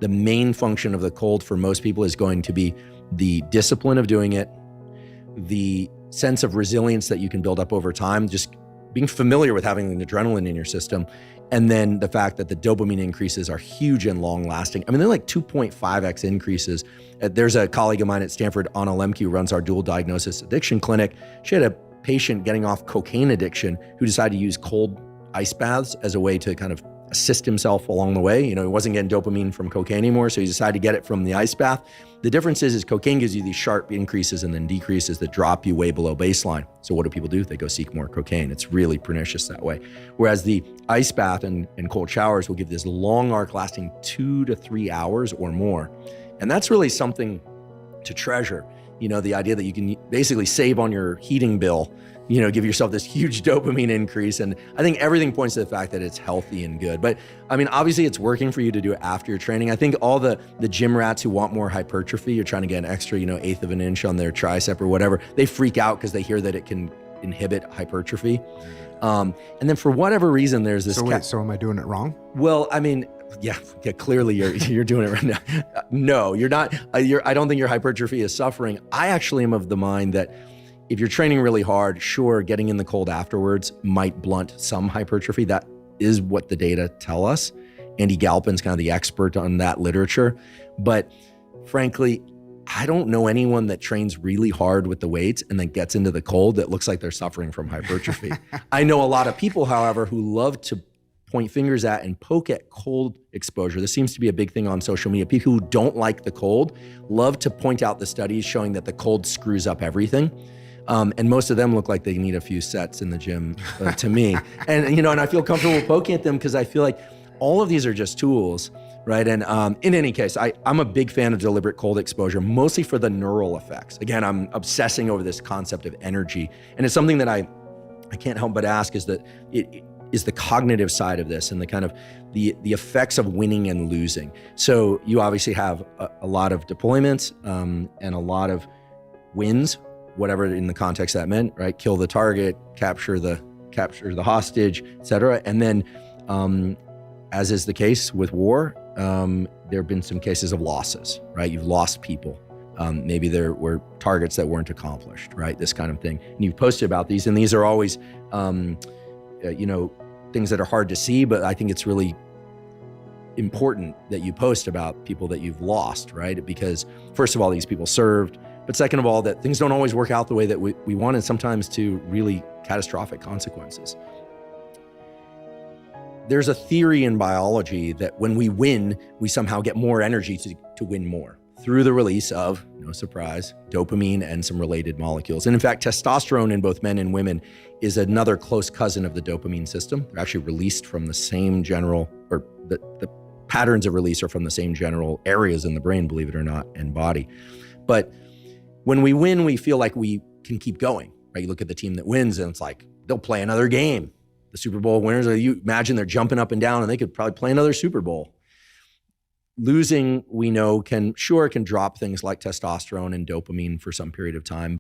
the main function of the cold for most people is going to be the discipline of doing it, the sense of resilience that you can build up over time, just being familiar with having an adrenaline in your system, and then the fact that the dopamine increases are huge and long lasting. I mean, they're like 2.5x increases. There's a colleague of mine at Stanford, Anna Lemke, who runs our dual diagnosis addiction clinic. She had a patient getting off cocaine addiction who decided to use cold ice baths as a way to kind of assist himself along the way. He wasn't getting dopamine from cocaine anymore, so he decided to get it from the ice bath. The difference is cocaine gives you these sharp increases and then decreases that drop you way below baseline. So what do people do? They go seek more cocaine. It's really pernicious that way. Whereas the ice bath and cold showers will give this long arc lasting 2 to 3 hours or more. And that's really something to treasure. The idea that you can basically save on your heating bill, give yourself this huge dopamine increase. And I think everything points to the fact that it's healthy and good. But I mean, obviously it's working for you to do it after your training. I think all the gym rats who want more hypertrophy, you're trying to get an extra, 1/8 of an inch on their tricep or whatever, they freak out because they hear that it can inhibit hypertrophy. And then for whatever reason, there's this. So am I doing it wrong? Well, I mean, yeah, clearly you're doing it right now. No, you're not. I don't think your hypertrophy is suffering. I actually am of the mind that if you're training really hard, sure, getting in the cold afterwards might blunt some hypertrophy. That is what the data tell us. Andy Galpin's kind of the expert on that literature. But frankly, I don't know anyone that trains really hard with the weights and then gets into the cold that looks like they're suffering from hypertrophy. I know a lot of people, however, who love to point fingers at and poke at cold exposure. This seems to be a big thing on social media. People who don't like the cold love to point out the studies showing that the cold screws up everything. And most of them look like they need a few sets in the gym to me. And, and I feel comfortable poking at them because I feel like all of these are just tools, right? And in any case, I'm a big fan of deliberate cold exposure, mostly for the neural effects. Again, I'm obsessing over this concept of energy. And it's something that I can't help but ask is that it is the cognitive side of this and the kind of the effects of winning and losing. So you obviously have a lot of deployments and a lot of wins, whatever in the context that meant, right? Kill the target, capture the hostage, et cetera. And then, as is the case with war, there have been some cases of losses, right? You've lost people. Maybe there were targets that weren't accomplished, right? This kind of thing. And you've posted about these, and these are always, things that are hard to see, but I think it's really important that you post about people that you've lost, right? Because first of all, these people served, but second of all, that things don't always work out the way that we want, and sometimes to really catastrophic consequences. There's a theory in biology that when we win, we somehow get more energy to win more through the release of, no surprise, dopamine and some related molecules. And in fact, testosterone in both men and women is another close cousin of the dopamine system. They're actually released from the same general, or the patterns of release are from the same general areas in the brain, believe it or not, and body. But when we win, we feel like we can keep going, right? You look at the team that wins and it's like, they'll play another game. The Super Bowl winners, you imagine they're jumping up and down and they could probably play another Super Bowl. Losing, we know, can drop things like testosterone and dopamine for some period of time.